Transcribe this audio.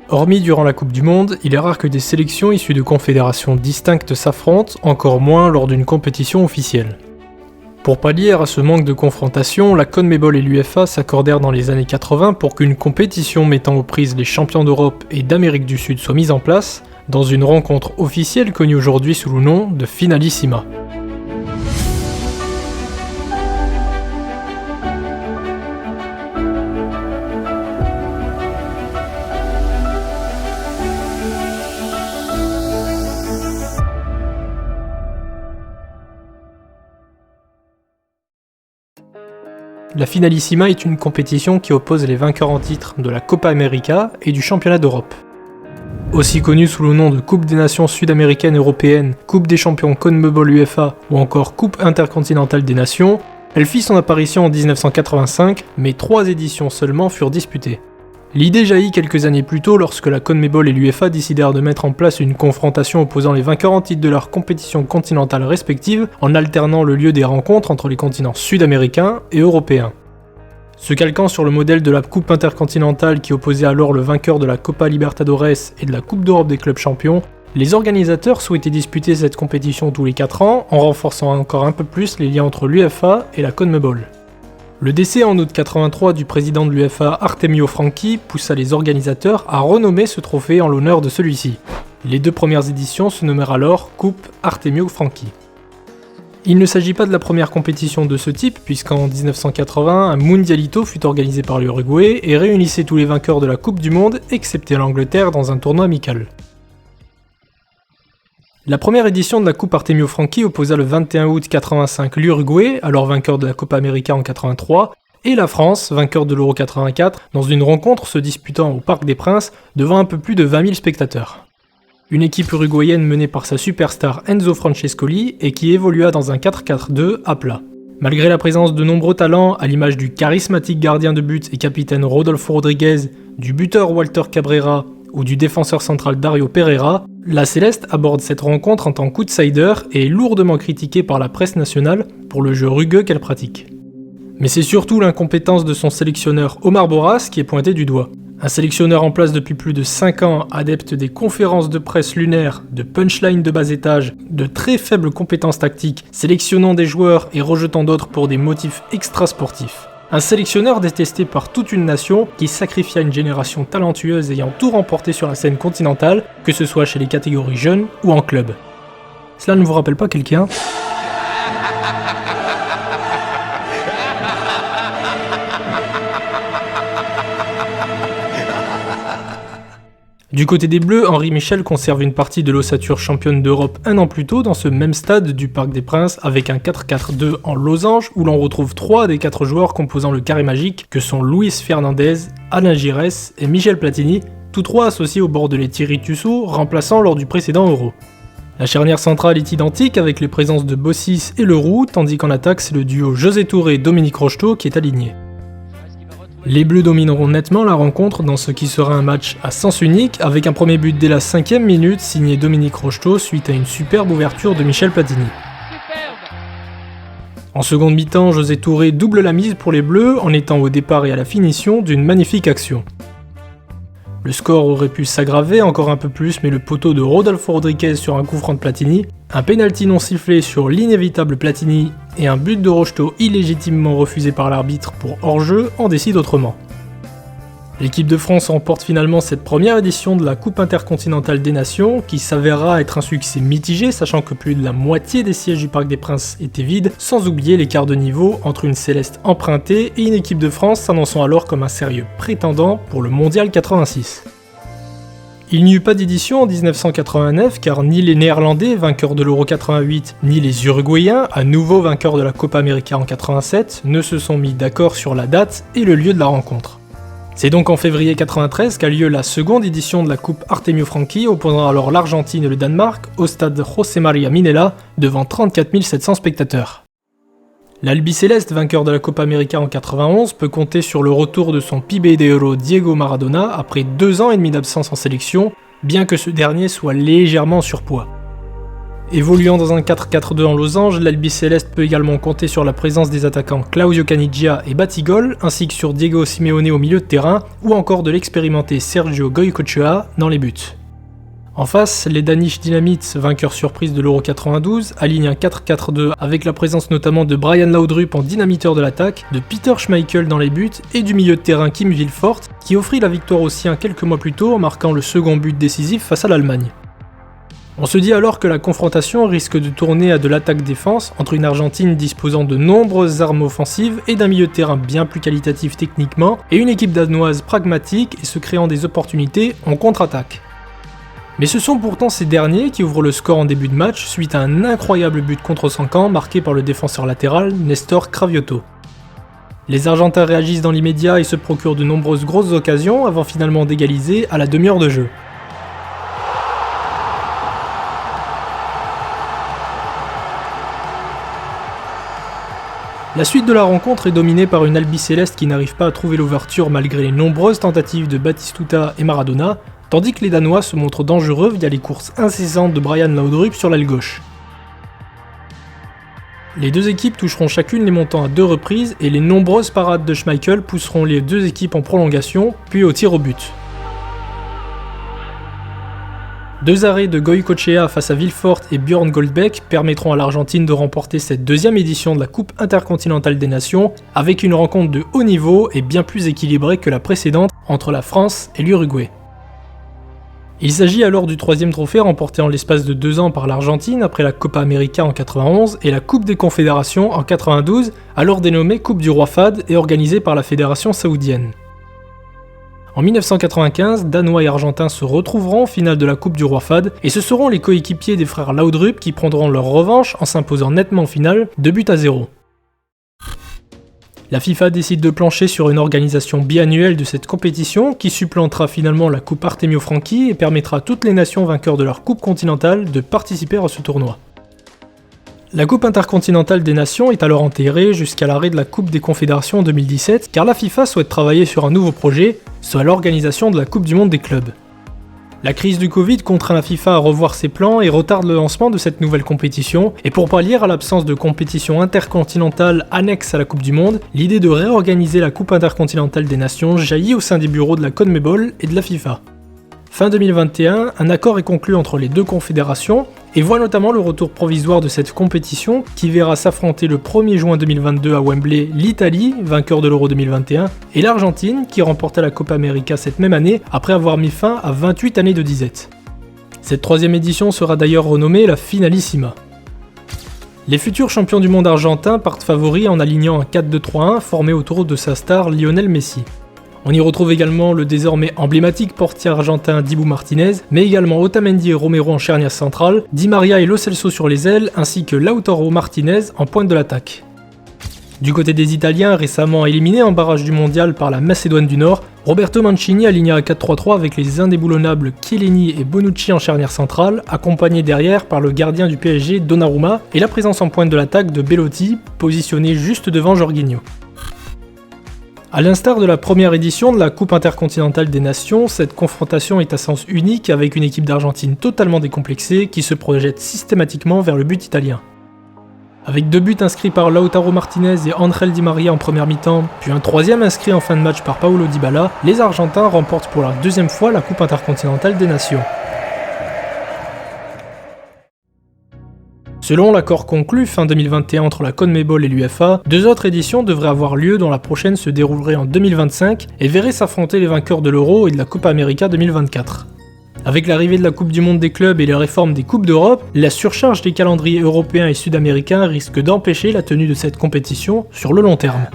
Hormis durant la Coupe du Monde, il est rare que des sélections issues de confédérations distinctes s'affrontent, encore moins lors d'une compétition officielle. Pour pallier à ce manque de confrontation, la CONMEBOL et l'UEFA s'accordèrent dans les années 80 pour qu'une compétition mettant aux prises les champions d'Europe et d'Amérique du Sud soit mise en place, dans une rencontre officielle connue aujourd'hui sous le nom de Finalissima. La Finalissima est une compétition qui oppose les vainqueurs en titre de la Copa América et du Championnat d'Europe. Aussi connue sous le nom de Coupe des Nations Sud-Américaines Européennes, Coupe des Champions CONMEBOL UEFA ou encore Coupe Intercontinentale des Nations, elle fit son apparition en 1985, mais 3 éditions seulement furent disputées. L'idée jaillit quelques années plus tôt lorsque la CONMEBOL et l'UEFA décidèrent de mettre en place une confrontation opposant les vainqueurs en titre de leurs compétitions continentales respectives en alternant le lieu des rencontres entre les continents sud-américains et européens. Se calquant sur le modèle de la Coupe intercontinentale qui opposait alors le vainqueur de la Copa Libertadores et de la Coupe d'Europe des clubs champions, les organisateurs souhaitaient disputer cette compétition tous les 4 ans en renforçant encore un peu plus les liens entre l'UEFA et la CONMEBOL. Le décès en août 83 du président de l'UEFA Artemio Franchi poussa les organisateurs à renommer ce trophée en l'honneur de celui-ci. Les 2 premières éditions se nommèrent alors Coupe Artemio Franchi. Il ne s'agit pas de la première compétition de ce type puisqu'en 1980, un Mundialito fut organisé par l'Uruguay et réunissait tous les vainqueurs de la Coupe du Monde excepté l'Angleterre dans un tournoi amical. La première édition de la Coupe Artemio Franchi opposa le 21 août 85 l'Uruguay, alors vainqueur de la Copa América en 83, et la France, vainqueur de l'Euro 84, dans une rencontre se disputant au Parc des Princes devant un peu plus de 20 000 spectateurs. Une équipe uruguayenne menée par sa superstar Enzo Francescoli et qui évolua dans un 4-4-2 à plat. Malgré la présence de nombreux talents, à l'image du charismatique gardien de but et capitaine Rodolfo Rodriguez, du buteur Walter Cabrera ou du défenseur central Dario Pereira, la Céleste aborde cette rencontre en tant qu'outsider et est lourdement critiquée par la presse nationale pour le jeu rugueux qu'elle pratique. Mais c'est surtout l'incompétence de son sélectionneur Omar Borras qui est pointé du doigt. Un sélectionneur en place depuis plus de 5 ans, adepte des conférences de presse lunaires, de punchlines de bas étage, de très faibles compétences tactiques, sélectionnant des joueurs et rejetant d'autres pour des motifs extrasportifs. Un sélectionneur détesté par toute une nation qui sacrifia une génération talentueuse ayant tout remporté sur la scène continentale, que ce soit chez les catégories jeunes ou en club. Cela ne vous rappelle pas quelqu'un ? Du côté des Bleus, Henri Michel conserve une partie de l'ossature championne d'Europe un an plus tôt dans ce même stade du Parc des Princes avec un 4-4-2 en losange où l'on retrouve 3 des 4 joueurs composant le carré magique que sont Luis Fernandez, Alain Giresse et Michel Platini, tous 3 associés au bordelais Thierry Tussaud, remplaçant lors du précédent Euro. La charnière centrale est identique avec les présences de Bossis et Leroux, tandis qu'en attaque c'est le duo José Touré et Dominique Rocheteau qui est aligné. Les Bleus domineront nettement la rencontre dans ce qui sera un match à sens unique avec un premier but dès la 5e minute signé Dominique Rocheteau suite à une superbe ouverture de Michel Platini. En seconde mi-temps, José Touré double la mise pour les Bleus en étant au départ et à la finition d'une magnifique action. Le score aurait pu s'aggraver encore un peu plus mais le poteau de Rodolfo Rodriguez sur un coup franc de Platini, un pénalty non sifflé sur l'inévitable Platini et un but de Rocheteau illégitimement refusé par l'arbitre pour hors-jeu en décident autrement. L'équipe de France remporte finalement cette première édition de la Coupe intercontinentale des Nations qui s'avérera être un succès mitigé sachant que plus de la moitié des sièges du Parc des Princes étaient vides, sans oublier l'écart de niveau entre une Céleste empruntée et une équipe de France s'annonçant alors comme un sérieux prétendant pour le Mondial 86. Il n'y eut pas d'édition en 1989 car ni les Néerlandais, vainqueurs de l'Euro 88, ni les Uruguayens, à nouveau vainqueurs de la Copa América en 87, ne se sont mis d'accord sur la date et le lieu de la rencontre. C'est donc en février 93 qu'a lieu la seconde édition de la Coupe Artemio Franchi opposant alors l'Argentine et le Danemark au stade José María Minella devant 34 700 spectateurs. L'Albiceleste, vainqueur de la Copa América en 91, peut compter sur le retour de son pibe de oro Diego Maradona après 2 ans et demi d'absence en sélection, bien que ce dernier soit légèrement en surpoids. Évoluant dans un 4-4-2 en losange, l'Albiceleste peut également compter sur la présence des attaquants Claudio Caniggia et Batigol, ainsi que sur Diego Simeone au milieu de terrain, ou encore de l'expérimenté Sergio Goycochea dans les buts. En face, les Danish Dynamites, vainqueurs surprise de l'Euro 92, alignent un 4-4-2 avec la présence notamment de Brian Laudrup en dynamiteur de l'attaque, de Peter Schmeichel dans les buts et du milieu de terrain Kim Vilfort, qui offrit la victoire aux siens quelques mois plus tôt en marquant le second but décisif face à l'Allemagne. On se dit alors que la confrontation risque de tourner à de l'attaque-défense entre une Argentine disposant de nombreuses armes offensives et d'un milieu de terrain bien plus qualitatif techniquement, et une équipe danoise pragmatique et se créant des opportunités en contre-attaque. Mais ce sont pourtant ces derniers qui ouvrent le score en début de match suite à un incroyable but contre son camp marqué par le défenseur latéral Nestor Cravioto. Les Argentins réagissent dans l'immédiat et se procurent de nombreuses grosses occasions avant finalement d'égaliser à la demi-heure de jeu. La suite de la rencontre est dominée par une Albiceleste qui n'arrive pas à trouver l'ouverture malgré les nombreuses tentatives de Batistuta et Maradona, tandis que les Danois se montrent dangereux via les courses incessantes de Brian Laudrup sur l'aile gauche. Les deux équipes toucheront chacune les montants à 2 reprises et les nombreuses parades de Schmeichel pousseront les deux équipes en prolongation, puis au tir au but. 2 arrêts de Goycochea face à Vilfort et Björn Goldbeck permettront à l'Argentine de remporter cette deuxième édition de la Coupe intercontinentale des Nations avec une rencontre de haut niveau et bien plus équilibrée que la précédente entre la France et l'Uruguay. Il s'agit alors du 3e trophée remporté en l'espace de 2 ans par l'Argentine après la Copa América en 91 et la Coupe des Confédérations en 92, alors dénommée Coupe du Roi Fahd et organisée par la Fédération saoudienne. En 1995, Danois et Argentins se retrouveront en finale de la Coupe du Roi Fahd et ce seront les coéquipiers des frères Laudrup qui prendront leur revanche en s'imposant nettement en finale 2-0. La FIFA décide de plancher sur une organisation biannuelle de cette compétition qui supplantera finalement la Coupe Artemio Franchi et permettra à toutes les nations vainqueurs de leur Coupe continentale de participer à ce tournoi. La Coupe intercontinentale des nations est alors enterrée jusqu'à l'arrêt de la Coupe des Confédérations en 2017 car la FIFA souhaite travailler sur un nouveau projet, soit l'organisation de la Coupe du Monde des clubs. La crise du Covid contraint la FIFA à revoir ses plans et retarde le lancement de cette nouvelle compétition, et pour pallier à l'absence de compétition intercontinentale annexe à la Coupe du Monde, l'idée de réorganiser la Coupe intercontinentale des nations jaillit au sein des bureaux de la CONMEBOL et de la FIFA. Fin 2021, un accord est conclu entre les deux confédérations et voit notamment le retour provisoire de cette compétition qui verra s'affronter le 1er juin 2022 à Wembley l'Italie, vainqueur de l'Euro 2021, et l'Argentine qui remporta la Copa América cette même année après avoir mis fin à 28 années de disette. Cette 3e édition sera d'ailleurs renommée la Finalissima. Les futurs champions du monde argentins partent favoris en alignant un 4-2-3-1 formé autour de sa star Lionel Messi. On y retrouve également le désormais emblématique portier argentin Dibu Martinez, mais également Otamendi et Romero en charnière centrale, Di Maria et Lo Celso sur les ailes, ainsi que Lautaro Martinez en pointe de l'attaque. Du côté des Italiens, récemment éliminés en barrage du mondial par la Macédoine du Nord, Roberto Mancini aligna à 4-3-3 avec les indéboulonnables Chiellini et Bonucci en charnière centrale, accompagnés derrière par le gardien du PSG Donnarumma et la présence en pointe de l'attaque de Belotti, positionné juste devant Jorginho. A l'instar de la première édition de la Coupe intercontinentale des nations, cette confrontation est à sens unique avec une équipe d'Argentine totalement décomplexée qui se projette systématiquement vers le but italien. Avec 2 buts inscrits par Lautaro Martinez et Ángel Di Maria en première mi-temps, puis un 3e inscrit en fin de match par Paulo Dybala, les Argentins remportent pour la 2e fois la Coupe intercontinentale des nations. Selon l'accord conclu fin 2021 entre la CONMEBOL et l'UEFA, 2 autres éditions devraient avoir lieu dont la prochaine se déroulerait en 2025 et verrait s'affronter les vainqueurs de l'Euro et de la Copa América 2024. Avec l'arrivée de la Coupe du Monde des clubs et les réformes des Coupes d'Europe, la surcharge des calendriers européens et sud-américains risque d'empêcher la tenue de cette compétition sur le long terme.